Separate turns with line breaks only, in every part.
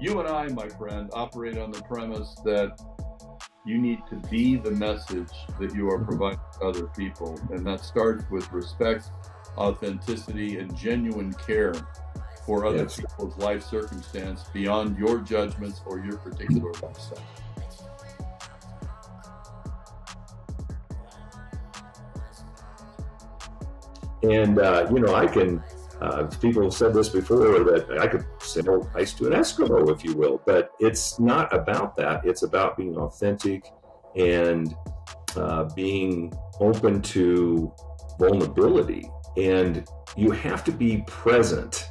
You and I, my friend, operate on the premise that you need to be the message that you are providing to other people. And that starts with respect, authenticity, and genuine care for other people's life circumstance beyond your judgments or your particular lifestyle.
And, I can, people have said this before, that I could sell ice to an Eskimo, if you will, but it's not about that. It's about being authentic and being open to vulnerability. And you have to be present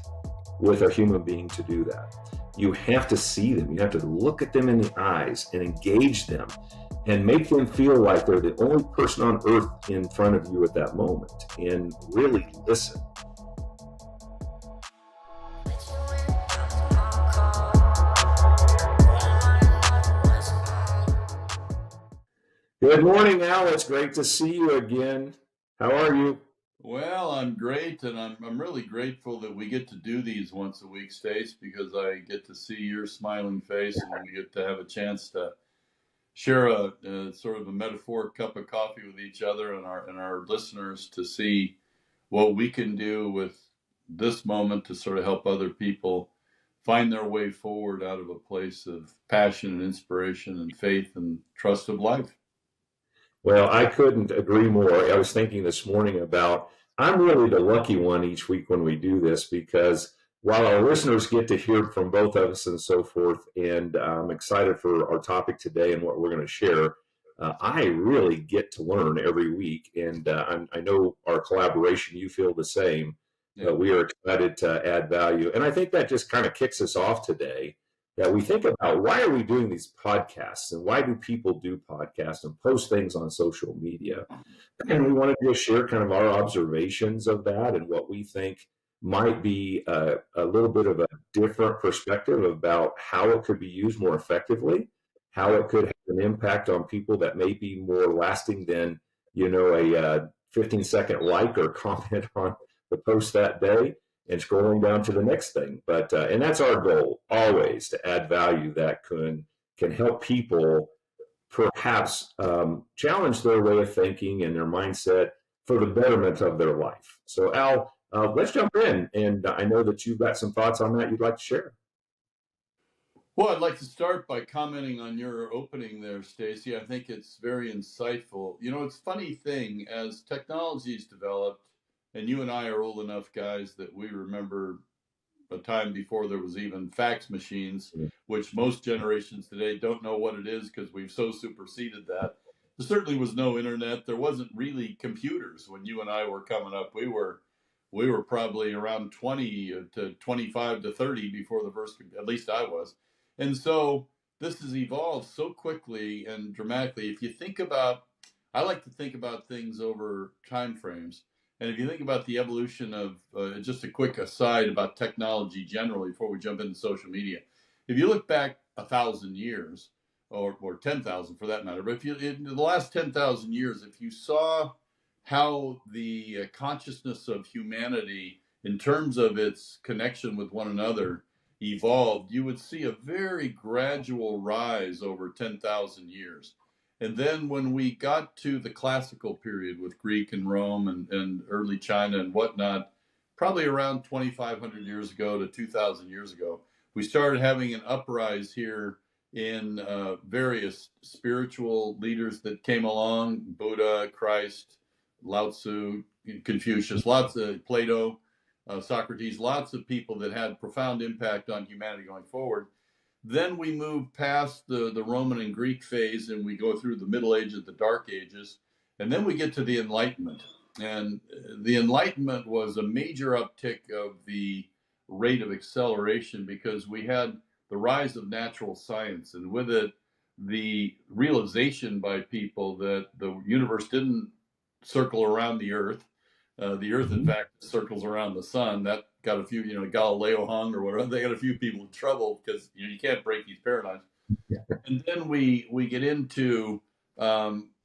with a human being to do that. You have to see them. You have to look at them in the eyes and engage them and make them feel like they're the only person on earth in front of you at that moment, and really listen. Good morning, Al. It's great to see you again. How are you?
Well, I'm great, and I'm really grateful that we get to do these once a week, Stace, because I get to see your smiling face, and we get to have a chance to share a sort of a metaphoric cup of coffee with each other and our listeners to see what we can do with this moment to sort of help other people find their way forward out of a place of passion and inspiration and faith and trust of life.
Well, I couldn't agree more. I was thinking this morning about, I'm really the lucky one each week when we do this, because while our listeners get to hear from both of us and so forth, and I'm excited for our topic today and what we're going to share, I really get to learn every week. And I know our collaboration, you feel the same. We are excited to add value. And I think that just kind of kicks us off today, that we think about, why are we doing these podcasts, and why do people do podcasts and post things on social media? And we wanted to share kind of our observations of that and what we think might be a little bit of a different perspective about how it could be used more effectively, how it could have an impact on people that may be more lasting than, a 15-second like or comment on the post that day and scrolling down to the next thing. But and that's our goal, always, to add value that can help people perhaps challenge their way of thinking and their mindset for the betterment of their life. So, Al, let's jump in. And I know that you've got some thoughts on that you'd like to share.
Well, I'd like to start by commenting on your opening there, Stacey. I think it's very insightful. It's a funny thing, as technology's developed, and you and I are old enough guys that we remember a time before there was even fax machines, which most generations today don't know what it is because we've so superseded that. There certainly was no internet. There wasn't really computers when you and I were coming up. We were probably around 20 to 25 to 30 before the first, at least I was. And so this has evolved so quickly and dramatically. If you think about, I like to think about things over time frames. And if you think about the evolution of, just a quick aside about technology generally before we jump into social media, if you look back 1,000 years, or 10,000 for that matter, but if you, in the last 10,000 years, if you saw how the consciousness of humanity in terms of its connection with one another evolved, you would see a very gradual rise over 10,000 years. And then when we got to the classical period with Greek and Rome and early China and whatnot, probably around 2,500 years ago to 2,000 years ago, we started having an uprise here in various spiritual leaders that came along: Buddha, Christ, Lao Tzu, Confucius, lots of Plato, Socrates, lots of people that had profound impact on humanity going forward. Then we move past the Roman and Greek phase, and we go through the Middle Ages, the Dark Ages, and then we get to the Enlightenment. And the Enlightenment was a major uptick of the rate of acceleration because we had the rise of natural science, and with it, the realization by people that the universe didn't circle around the Earth. The Earth, in fact, circles around the sun. That got a few, Galileo hung or whatever. They got a few people in trouble because you can't break these paradigms. And then we get into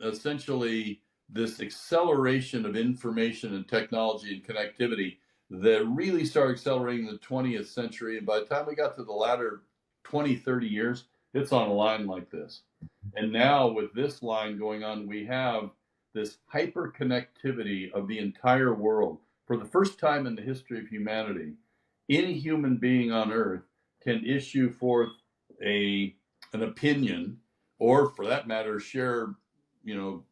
essentially this acceleration of information and technology and connectivity that really started accelerating in the 20th century. And by the time we got to the latter 20, 30 years, it's on a line like this. And now with this line going on, we have this hyper connectivity of the entire world. For the first time in the history of humanity, any human being on earth can issue forth an opinion, or for that matter, share, you know,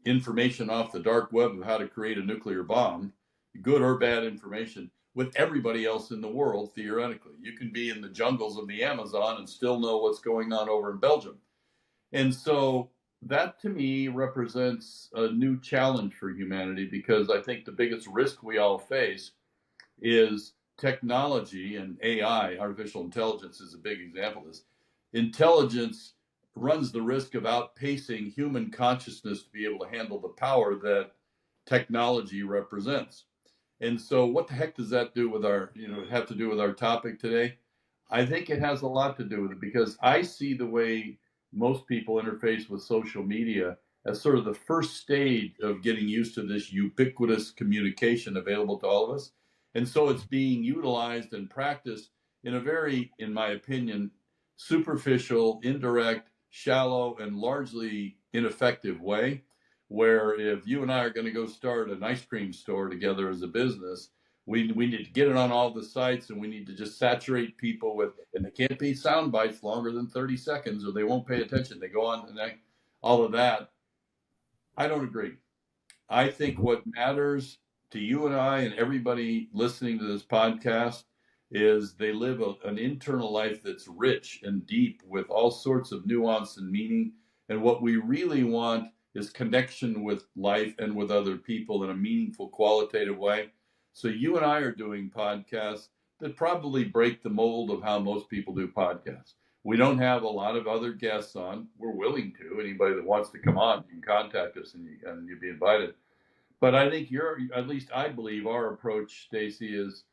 information off the dark web of how to create a nuclear bomb, good or bad information, with everybody else in the world, theoretically. You can be in the jungles of the Amazon and still know what's going on over in Belgium. And so that to me represents a new challenge for humanity, because I think the biggest risk we all face is technology, and AI, artificial intelligence, is a big example of this. Intelligence runs the risk of outpacing human consciousness to be able to handle the power that technology represents. And so what the heck does that do with our, have to do with our topic today? I think it has a lot to do with it, because I see the way most people interface with social media as sort of the first stage of getting used to this ubiquitous communication available to all of us. And so it's being utilized and practiced in a very, in my opinion, superficial, indirect, shallow, and largely ineffective way, where if you and I are going to go start an ice cream store together as a business, we need to get it on all the sites, and we need to just saturate people with, and they can't be sound bites longer than 30 seconds or they won't pay attention. They go on and all of that. I don't agree. I think what matters to you and I and everybody listening to this podcast is they live an internal life that's rich and deep with all sorts of nuance and meaning. And what we really want is connection with life and with other people in a meaningful, qualitative way. So you and I are doing podcasts that probably break the mold of how most people do podcasts. We don't have a lot of other guests on. We're willing to. Anybody that wants to come on, you can contact us and you'll be invited. But I think at least I believe our approach, Stacey, is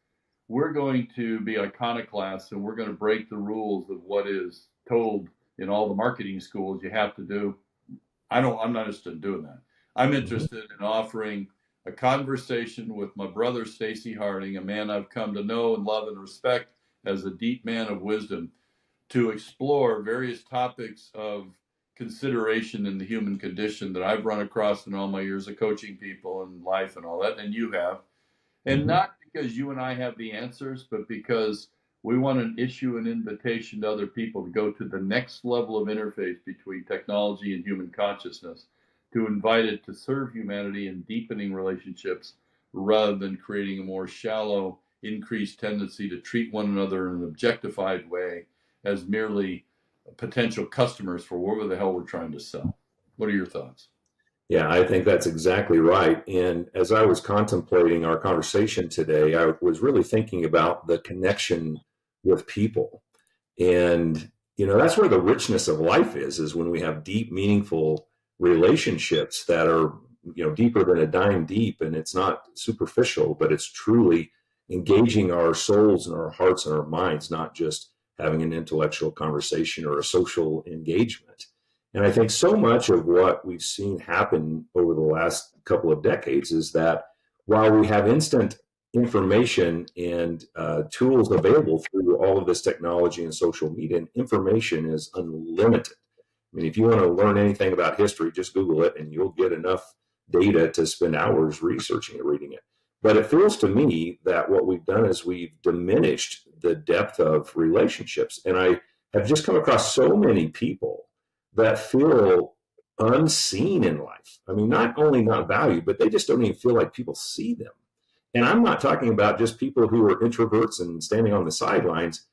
we're going to be iconoclasts, and we're going to break the rules of what is told in all the marketing schools you have to do. I'm not interested in doing that. I'm interested in offering a conversation with my brother, Stacey Harding, a man I've come to know and love and respect as a deep man of wisdom, to explore various topics of consideration in the human condition that I've run across in all my years of coaching people and life and all that, and you have. And not because you and I have the answers, but because we want to issue an invitation to other people to go to the next level of interface between technology and human consciousness, to invite it to serve humanity in deepening relationships rather than creating a more shallow, increased tendency to treat one another in an objectified way as merely potential customers for whatever the hell we're trying to sell. What are your thoughts?
Yeah, I think that's exactly right. And as I was contemplating our conversation today, I was really thinking about the connection with people. And, that's where the richness of life is when we have deep, meaningful relationships that are, deeper than a dime deep. And it's not superficial, but it's truly engaging our souls and our hearts and our minds, not just having an intellectual conversation or a social engagement. And I think so much of what we've seen happen over the last couple of decades is that while we have instant information and tools available through all of this technology and social media, and information is unlimited. I mean, if you want to learn anything about history, just Google it and you'll get enough data to spend hours researching it, reading it. But it feels to me that what we've done is we've diminished the depth of relationships. And I have just come across so many people that feel unseen in life. I mean, not only not valued, but they just don't even feel like people see them. And I'm not talking about just people who are introverts and standing on the sidelines.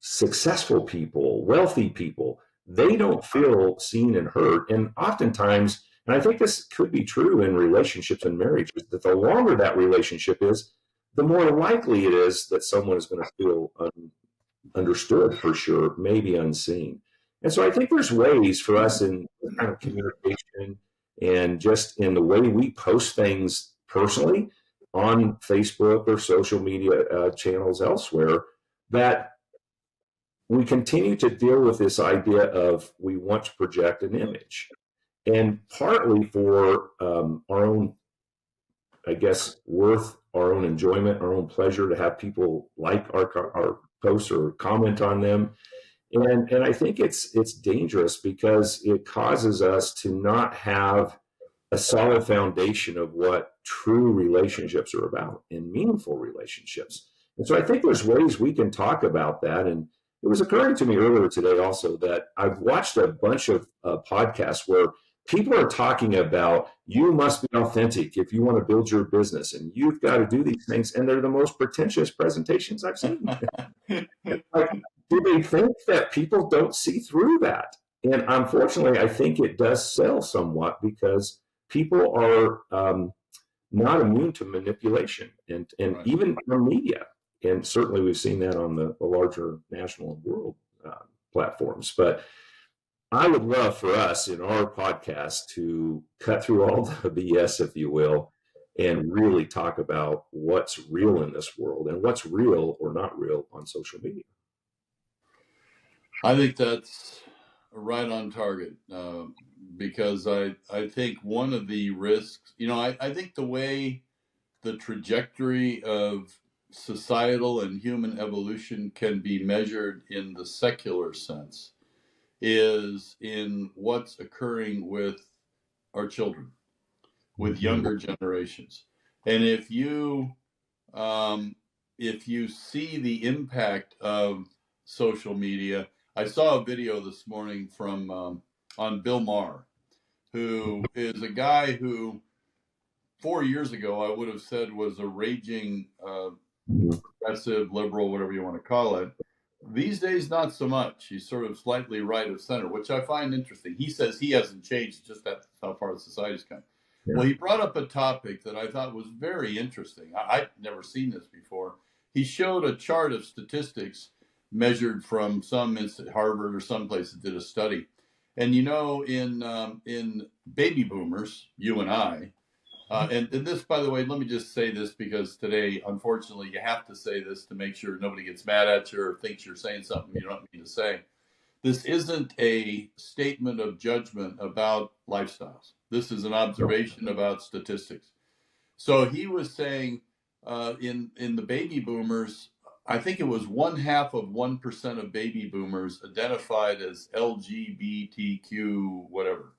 Successful people, wealthy people, they don't feel seen and heard. And oftentimes, and I think this could be true in relationships and marriages, that the longer that relationship is, the more likely it is that someone is going to feel understood, for sure, maybe unseen. And so I think there's ways for us in kind of communication and just in the way we post things personally on Facebook or social media channels elsewhere, that we continue to deal with this idea of we want to project an image. And partly for our own, I guess, worth, our own enjoyment, our own pleasure to have people like our posts or comment on them. And I think it's dangerous because it causes us to not have a solid foundation of what true relationships are about and meaningful relationships. And so I think there's ways we can talk about that. And it was occurring to me earlier today also that I've watched a bunch of podcasts where people are talking about you must be authentic if you want to build your business and you've got to do these things. And they're the most pretentious presentations I've seen. Like, do they think that people don't see through that? And unfortunately, I think it does sell somewhat because people are not immune to manipulation and
Right.
even from media. And certainly we've seen that on the larger national and world platforms. But I would love for us in our podcast to cut through all the BS, if you will, and really talk about what's real in this world and what's real or not real on social media.
I think that's right on target because I think one of the risks, I think the way the trajectory of societal and human evolution can be measured in the secular sense is in what's occurring with our children, with younger generations. And if you see the impact of social media, I saw a video this morning from on Bill Maher, who is a guy who 4 years ago I would have said was a raging progressive liberal, whatever you want to call it. These days, not so much. He's sort of slightly right of center, which I find interesting. He says he hasn't changed, just that's how far society's come.
Yeah.
Well, he brought up a topic that I thought was very interesting. I'd never seen this before. He showed a chart of statistics measured from some Harvard or someplace that did a study. And in baby boomers, you and I, and this, by the way, let me just say this because today, unfortunately, you have to say this to make sure nobody gets mad at you or thinks you're saying something you don't mean to say. This isn't a statement of judgment about lifestyles. This is an observation about statistics. So he was saying in the baby boomers, I think it was 0.5% of baby boomers identified as LGBTQ whatever.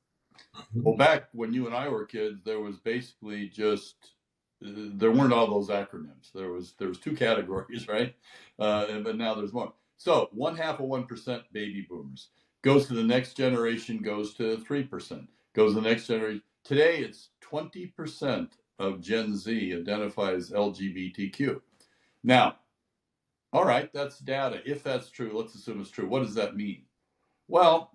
Well, back when you and I were kids, there was basically just there weren't all those acronyms. There was two categories, right? But now there's more. So 0.5% baby boomers goes to the next generation, goes to 3%, goes to the next generation. Today, it's 20% of Gen Z identifies LGBTQ. Now, all right, that's data. If that's true, let's assume it's true. What does that mean? Well,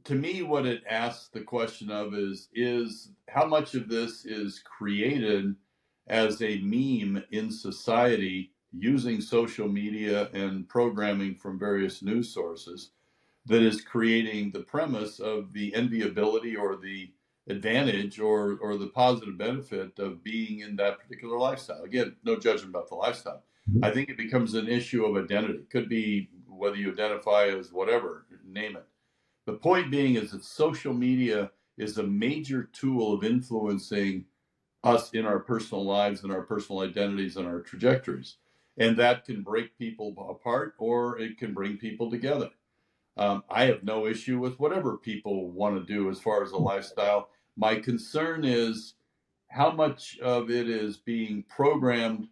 to me, what it asks the question of is how much of this is created as a meme in society using social media and programming from various news sources that is creating the premise of the enviability or the advantage or the positive benefit of being in that particular lifestyle. Again, no judgment about the lifestyle. I think it becomes an issue of identity. It could be whether you identify as whatever, name it. The point being is that social media is a major tool of influencing us in our personal lives and our personal identities and our trajectories. And that can break people apart or it can bring people together. I have no issue with whatever people want to do as far as a lifestyle. My concern is how much of it is being programmed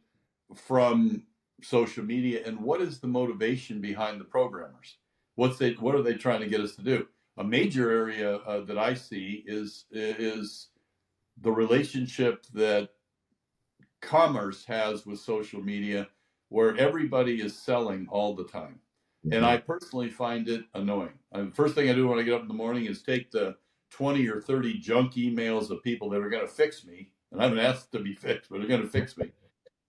from social media and what is the motivation behind the programmers? What are they trying to get us to do? A major area that I see is the relationship that commerce has with social media, where everybody is selling all the time. And I personally find it annoying. The first thing I do when I get up in the morning is take the 20 or 30 junk emails of people that are going to fix me. And I haven't asked to be fixed, but they're going to fix me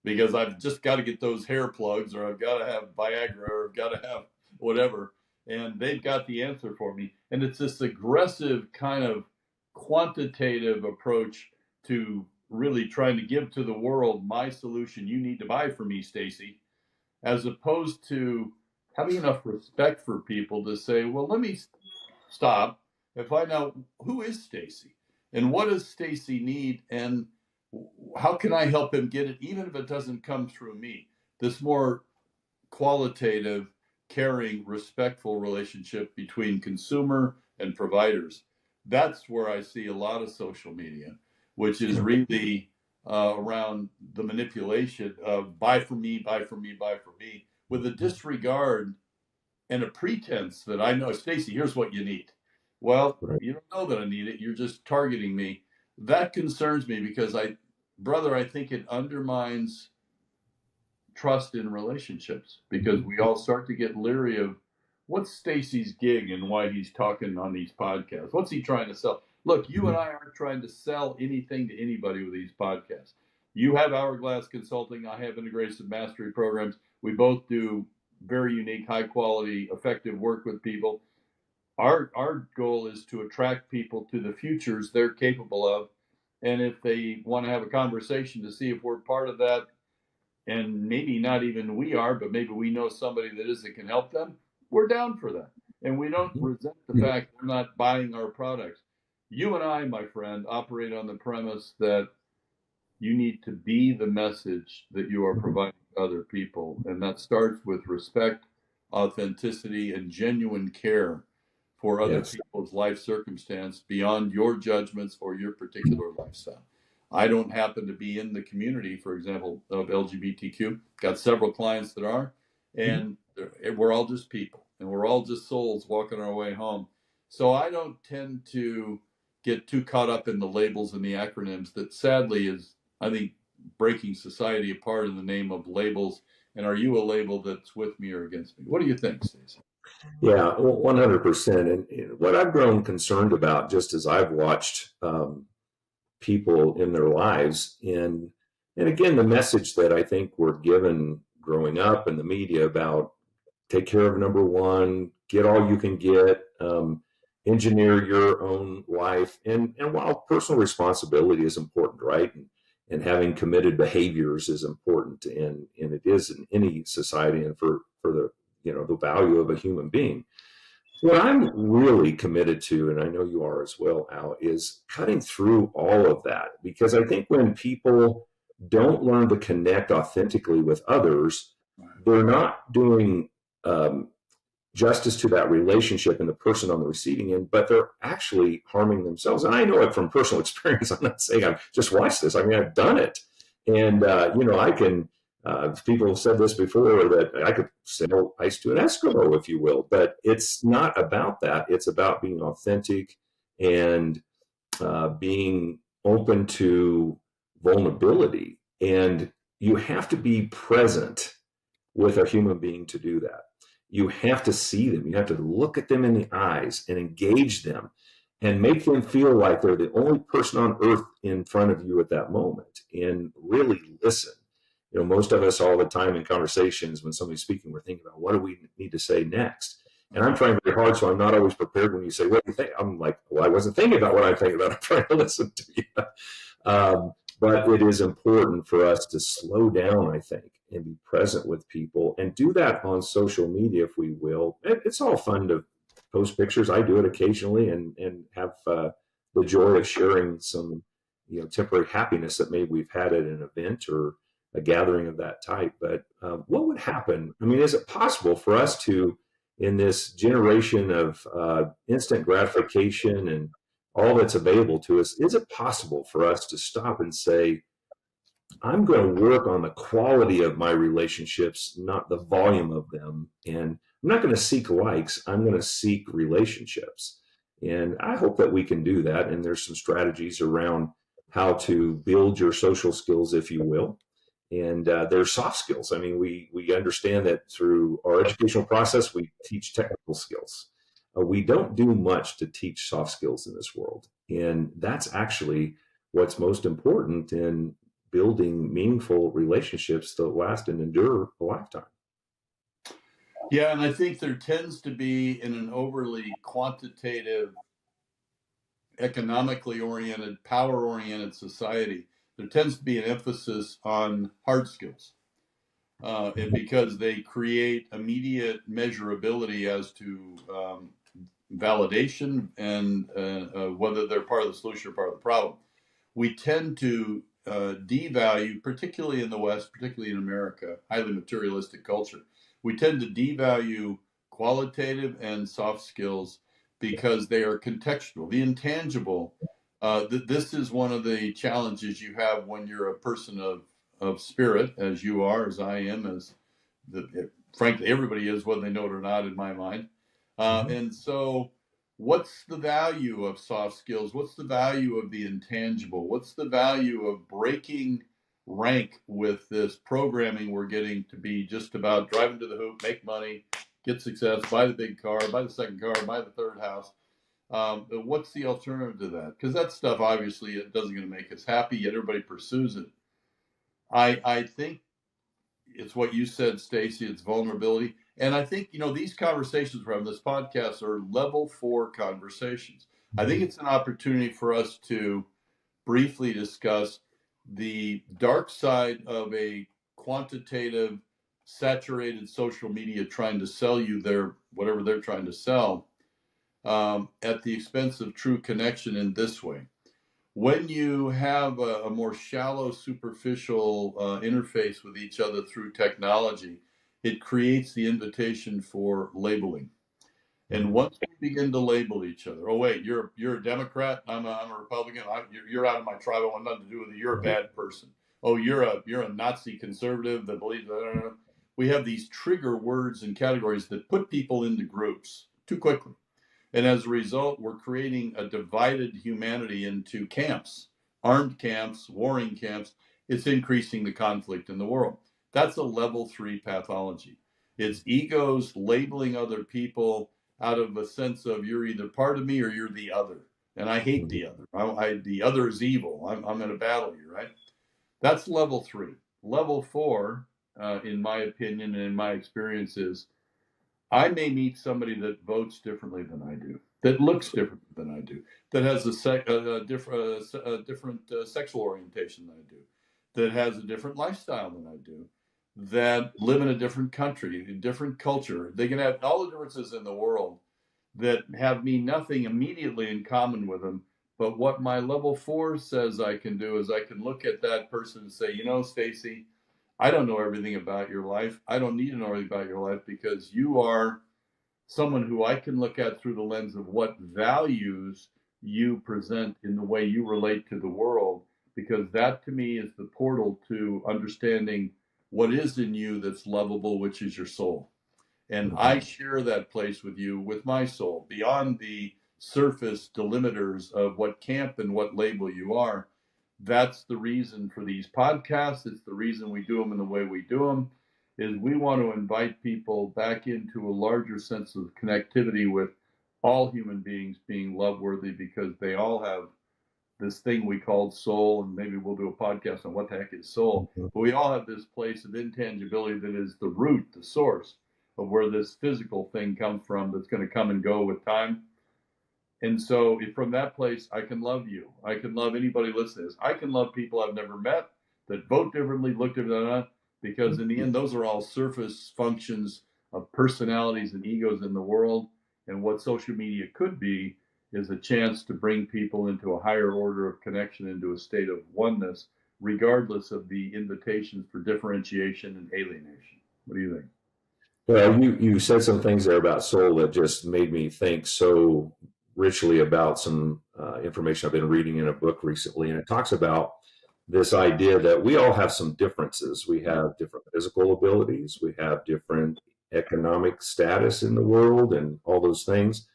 because I've just got to get those hair plugs or I've got to have Viagra or I've got to have whatever. And they've got the answer for me. And it's this aggressive kind of quantitative approach to really trying to give to the world my solution you need to buy for me, Stacey, as opposed to having enough respect for people to say, well, let me stop and find out who is Stacey and what does Stacey need and how can I help him get it, even if it doesn't come through me? This more qualitative, caring, respectful relationship between consumer and providers. That's where I see a lot of social media, which is really around the manipulation of buy for me, buy for me, buy for me, with a disregard and a pretense that I know, Stacey, here's what you need. Well,
Right.
you don't know that I need it. You're just targeting me. That concerns me because I think it undermines trust in relationships because we all start to get leery of what's Stacey's gig and why he's talking on these podcasts. What's he trying to sell? Look, you and I aren't trying to sell anything to anybody with these podcasts. You have Hourglass Consulting. I have Integrative Mastery Programs. We both do very unique, high quality, effective work with people. Our goal is to attract people to the futures they're capable of. And if they want to have a conversation to see if we're part of that, and maybe not even we are, but maybe we know somebody that is that can help them, we're down for that. And we don't resent the fact they're not buying our products. You and I, my friend, operate on the premise that you need to be the message that you are providing to other people. And that starts with respect, authenticity, and genuine care for other
Yes.
people's life circumstance beyond your judgments or your particular lifestyle. I don't happen to be in the community, for example, of LGBTQ. Got several clients that are, and we're all just people, and we're all just souls walking our way home. So I don't tend to get too caught up in the labels and the acronyms that sadly is, I think, breaking society apart in the name of labels. And are you a label that's with me or against me? What do you think, Stacey?
Yeah, 100%. And what I've grown concerned about, just as I've watched people in their lives, and again, the message that I think we're given growing up in the media about take care of number one, get all you can get, engineer your own life, and while personal responsibility is important, right? And having committed behaviors is important, and it is in any society, and for the the value of a human being. What I'm really committed to, and I know you are as well, Al, is cutting through all of that, because I think when people don't learn to connect authentically with others, they're not doing justice to that relationship and the person on the receiving end, but they're actually harming themselves. And I know it from personal experience. I'm not saying I've just watched this. I mean, I've done it. And, I can, people have said this before, that I could sell ice to an Eskimo, if you will, but it's not about that. It's about being authentic and being open to vulnerability. And you have to be present with a human being to do that. You have to see them. You have to look at them in the eyes and engage them and make them feel like they're the only person on earth in front of you at that moment, and really listen. Most of us all the time in conversations when somebody's speaking, we're thinking about what do we need to say next. And I'm trying very hard, so I'm not always prepared when you say, what do you think? I'm like, well, I wasn't thinking about what I'm thinking about. I'm trying to listen to you. But it is important for us to slow down, I think, and be present with people, and do that on social media, if we will. It's all fun to post pictures. I do it occasionally, and have the joy of sharing some temporary happiness that maybe we've had at an event or a gathering of that type. But what would happen? I mean, is it possible for us to, in this generation of instant gratification and all that's available to us, is it possible for us to stop and say, I'm going to work on the quality of my relationships, not the volume of them. And I'm not going to seek likes. I'm going to seek relationships. And I hope that we can do that. And there's some strategies around how to build your social skills, if you will. And there's soft skills. I mean, we understand that through our educational process, we teach technical skills. We don't do much to teach soft skills in this world. And that's actually what's most important in building meaningful relationships that last and endure a lifetime.
Yeah, and I think there tends to be, in an overly quantitative, economically oriented, power oriented society, there tends to be an emphasis on hard skills. And because they create immediate measurability as to validation and whether they're part of the solution or part of the problem, we tend to devalue, particularly in the West, particularly in America, highly materialistic culture. We tend to devalue qualitative and soft skills because they are contextual. The intangible, this is one of the challenges you have when you're a person of spirit, as you are, as I am, as frankly everybody is, whether they know it or not, in my mind. And so, what's the value of soft skills? What's the value of the intangible? What's the value of breaking rank with this programming we're getting to be just about driving to the hoop, make money, get success, buy the big car, buy the second car, buy the third house? What's the alternative to that? Because that stuff obviously it doesn't going to make us happy, yet everybody pursues it. I think it's what you said, Stacey. It's vulnerability, and I think these conversations we're having, this podcast, are level 4 conversations. I think it's an opportunity for us to briefly discuss the dark side of a quantitative, saturated social media trying to sell you their whatever they're trying to sell, at the expense of true connection in this way. When you have a more shallow, superficial interface with each other through technology, it creates the invitation for labeling. And once we begin to label each other, oh wait, you're a Democrat, I'm a Republican, you're out of my tribe, I want nothing to do with you, you're a bad person. Oh, you're a Nazi conservative that believes that. We have these trigger words and categories that put people into groups too quickly. And as a result, we're creating a divided humanity into camps, armed camps, warring camps. It's increasing the conflict in the world. That's a level 3 pathology. It's egos labeling other people out of a sense of you're either part of me or you're the other. And I hate the other. The other is evil. I'm going to battle you, right? That's level 3. Level 4, in my opinion and in my experience, is I may meet somebody that votes differently than I do, that looks different than I do, that has a different sexual orientation than I do, that has a different lifestyle than I do, that live in a different country, a different culture. They can have all the differences in the world that have me nothing immediately in common with them. But what my level 4 says I can do is I can look at that person and say, Stacey, I don't know everything about your life. I don't need to know everything about your life because you are someone who I can look at through the lens of what values you present in the way you relate to the world, because that to me is the portal to understanding what is in you that's lovable, which is your soul. And I share that place with you, with my soul, beyond the surface delimiters of what camp and what label you are. That's the reason for these podcasts. It's the reason we do them in the way we do them, is we want to invite people back into a larger sense of connectivity with all human beings being love-worthy, because they all have this thing we called soul, and maybe we'll do a podcast on what the heck is soul. But we all have this place of intangibility that is the root, the source of where this physical thing comes from, that's going to come and go with time. And so from that place, I can love you. I can love anybody listening to this. I can love people I've never met that vote differently, look differently, because in the end, those are all surface functions of personalities and egos in the world. And what social media could be is a chance to bring people into a higher order of connection, into a state of oneness, regardless of the invitations for differentiation and alienation. What do you think?
Well, you said some things there about soul that just made me think so richly about some information I've been reading in a book recently. And it talks about this idea that we all have some differences. We have different physical abilities. We have different economic status in the world and all those things.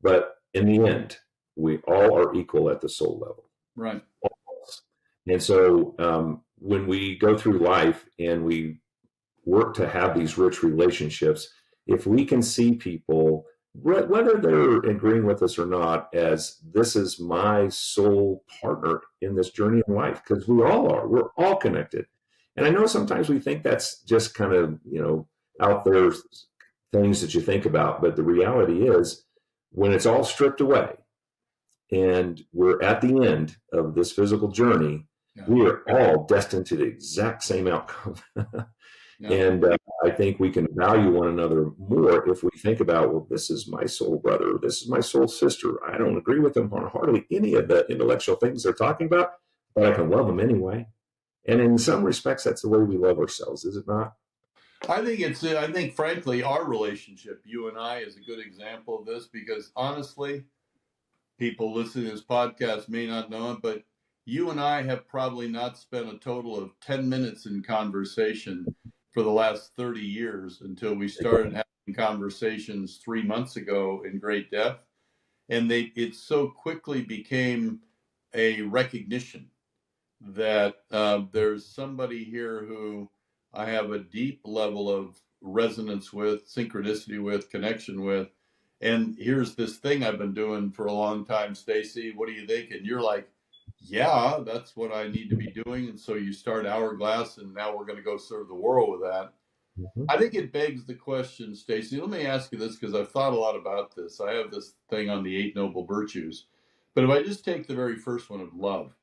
But in the end, we all are equal at the soul level.
Right.
And so when we go through life and we work to have these rich relationships, if we can see people, whether they're agreeing with us or not, as this is my soul partner in this journey in life, because we all are, we're all connected. And I know sometimes we think that's just kind of, out there things that you think about, but the reality is when it's all stripped away and we're at the end of this physical journey, we are all destined to the exact same outcome. And I think we can value one another more if we think about, well, this is my soul brother, this is my soul sister. I don't agree with them on hardly any of the intellectual things they're talking about, but I can love them anyway. And in some respects, that's the way we love ourselves, is it not?
I think frankly, our relationship, you and I, is a good example of this because honestly, people listening to this podcast may not know it, but you and I have probably not spent a total of 10 minutes in conversation for the last 30 years until we started having conversations 3 months ago in great depth. And it so quickly became a recognition that there's somebody here who I have a deep level of resonance with, synchronicity with, connection with. And here's this thing I've been doing for a long time, Stacey. What do you think? And you're like, yeah, that's what I need to be doing. And so you start Hourglass, and now we're going to go serve the world with that.
Mm-hmm.
I think it begs the question, Stacey. Let me ask you this because I've thought a lot about this. I have this thing on the 8 Noble Virtues. But if I just take the very first one of love,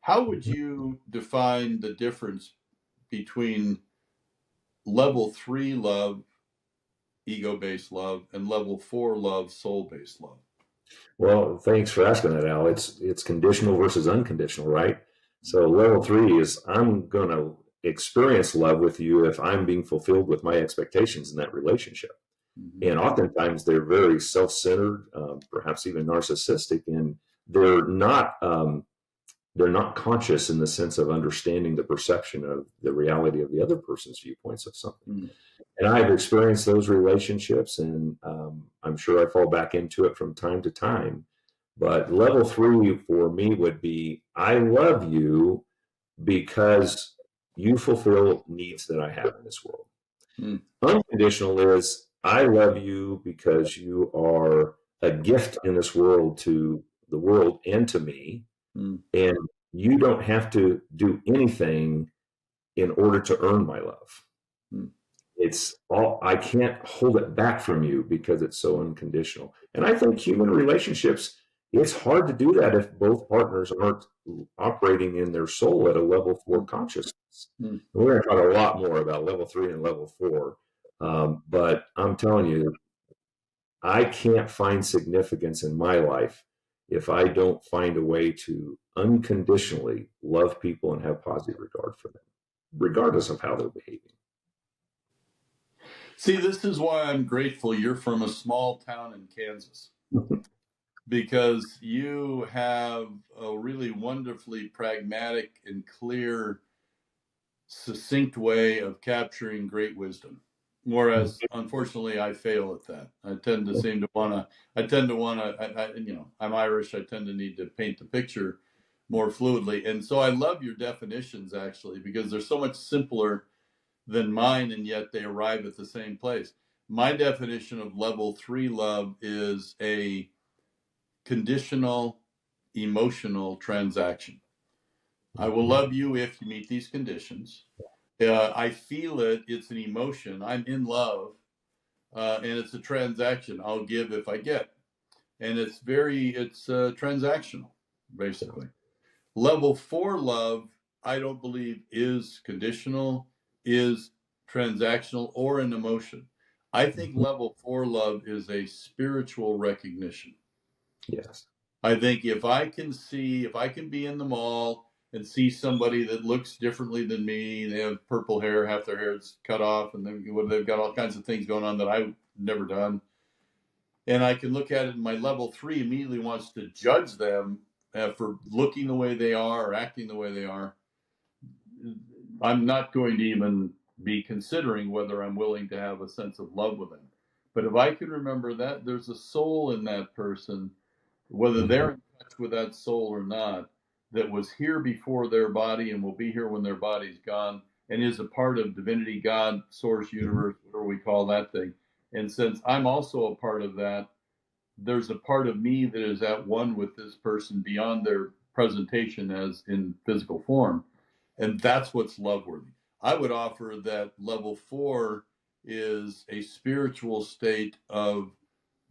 how would you define the difference between level 3 love, ego based love, and level 4 love, soul based love?
Well, thanks for asking that, Al. It's conditional versus unconditional, right? So level 3 is I'm going to experience love with you if I'm being fulfilled with my expectations in that relationship.
Mm-hmm.
And oftentimes they're very self-centered, perhaps even narcissistic, and they're not they're not conscious in the sense of understanding the perception of the reality of the other person's viewpoints of something.
Mm-hmm.
And I've experienced those relationships, and I'm sure I fall back into it from time to time. But level 3 for me would be I love you because you fulfill needs that I have in this world.
Mm-hmm.
Unconditional is I love you because you are a gift in this world to the world and to me.
Mm-hmm.
And you don't have to do anything in order to earn my love.
Mm-hmm.
It's all, I can't hold it back from you because it's so unconditional. And I think human relationships, it's hard to do that if both partners aren't operating in their soul at a level 4 consciousness.
Mm-hmm.
We're going to talk a lot more about level 3 and level 4. But I'm telling you, I can't find significance in my life if I don't find a way to unconditionally love people and have positive regard for them, regardless of how they're behaving.
See, this is why I'm grateful you're from a small town in Kansas. Because you have a really wonderfully pragmatic and clear, succinct way of capturing great wisdom. Whereas, unfortunately, I fail at that. I tend to want to, I'm Irish. I tend to need to paint the picture more fluidly. And so I love your definitions, actually, because they're so much simpler than mine, and yet they arrive at the same place. My definition of level 3 love is a conditional emotional transaction. I will love you if you meet these conditions. I feel it. It's an emotion. I'm in love, and it's a transaction. I'll give if I get, and it's transactional, basically. Level 4 love, I don't believe is conditional, is transactional, or an emotion. I think level 4 love is a spiritual recognition.
Yes.
I think if I can be in the mall and see somebody that looks differently than me, they have purple hair, half their hair is cut off, and they've got all kinds of things going on that I've never done. And I can look at it, and my level 3 immediately wants to judge them for looking the way they are or acting the way they are. I'm not going to even be considering whether I'm willing to have a sense of love with them. But if I can remember that there's a soul in that person, whether they're in touch with that soul or not, that was here before their body and will be here when their body's gone, and is a part of divinity, God, source, universe, whatever we call that thing. And since I'm also a part of that, there's a part of me that is at one with this person beyond their presentation as in physical form. And that's what's love worthy. I would offer that level 4 is a spiritual state of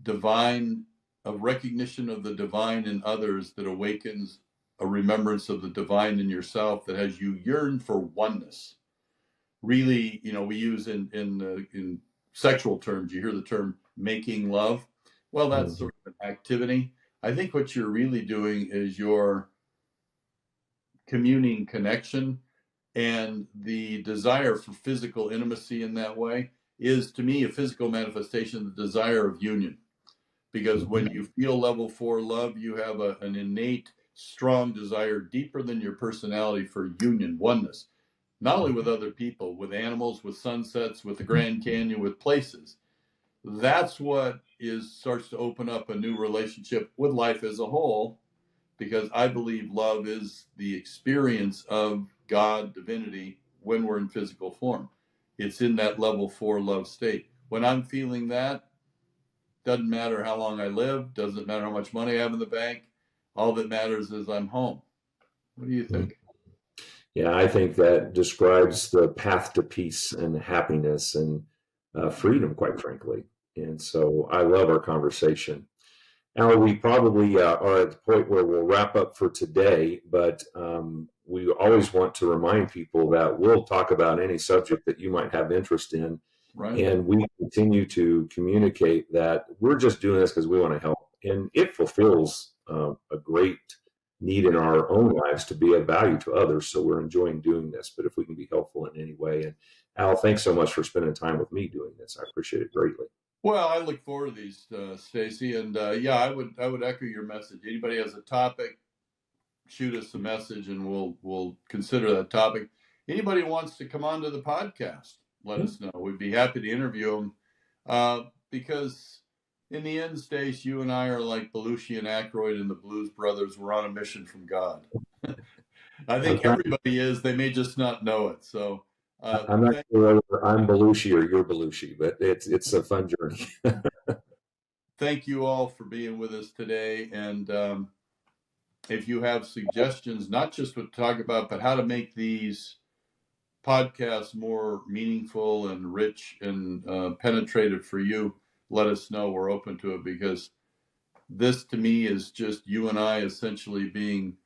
divine, of recognition of the divine in others that awakens a remembrance of the divine in yourself that has you yearn for oneness. Really, we use in sexual terms, you hear the term making love. Well, that's sort of an activity. I think what you're really doing is you're communing connection And the desire for physical intimacy in that way is, to me, a physical manifestation of the desire of union. Because when you feel level 4 love, you have an innate, strong desire deeper than your personality for union, oneness, not only with other people, with animals, with sunsets, with the Grand Canyon, with places. That's what starts to open up a new relationship with life as a whole, because I believe love is the experience of God, divinity, when we're in physical form. It's in that level 4 love state. When I'm feeling that, doesn't matter how long I live, doesn't matter how much money I have in the bank. All that matters is I'm home. What do you think?
Yeah, I think that describes the path to peace and happiness and freedom, quite frankly. And so I love our conversation. Now, we probably are at the point where we'll wrap up for today, but we always want to remind people that we'll talk about any subject that you might have interest in.
Right.
And we continue to communicate that we're just doing this because we want to help. And it fulfills a great need in our own lives to be of value to others. So we're enjoying doing this. But if we can be helpful in any way. And Al, thanks so much for spending time with me doing this. I appreciate it greatly.
Well, I look forward to these, Stacey, and yeah, I would echo your message. Anybody has a topic, shoot us a message, and we'll consider that topic. Anybody wants to come onto the podcast, let us know. We'd be happy to interview them, because in the end, Stace, you and I are like Belushi and Aykroyd and the Blues Brothers. We're on a mission from God. I think everybody is. They may just not know it. So.
I'm not sure whether I'm Belushi or you're Belushi, but it's a fun journey.
Thank you all for being with us today. And if you have suggestions, not just what to talk about, but how to make these podcasts more meaningful and rich and penetrative for you, let us know. We're open to it, because this to me is just you and I essentially being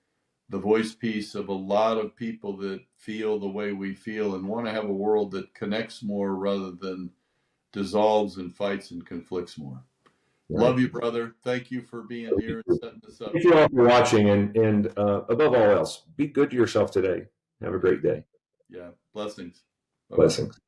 the voice piece of a lot of people that feel the way we feel and want to have a world that connects more rather than dissolves and fights and conflicts more. Right. Love you, brother. Thank you for being here and setting this up.
Thank you all for watching, and above all else, be good to yourself today. Have a great day.
Yeah. Blessings.
Blessings.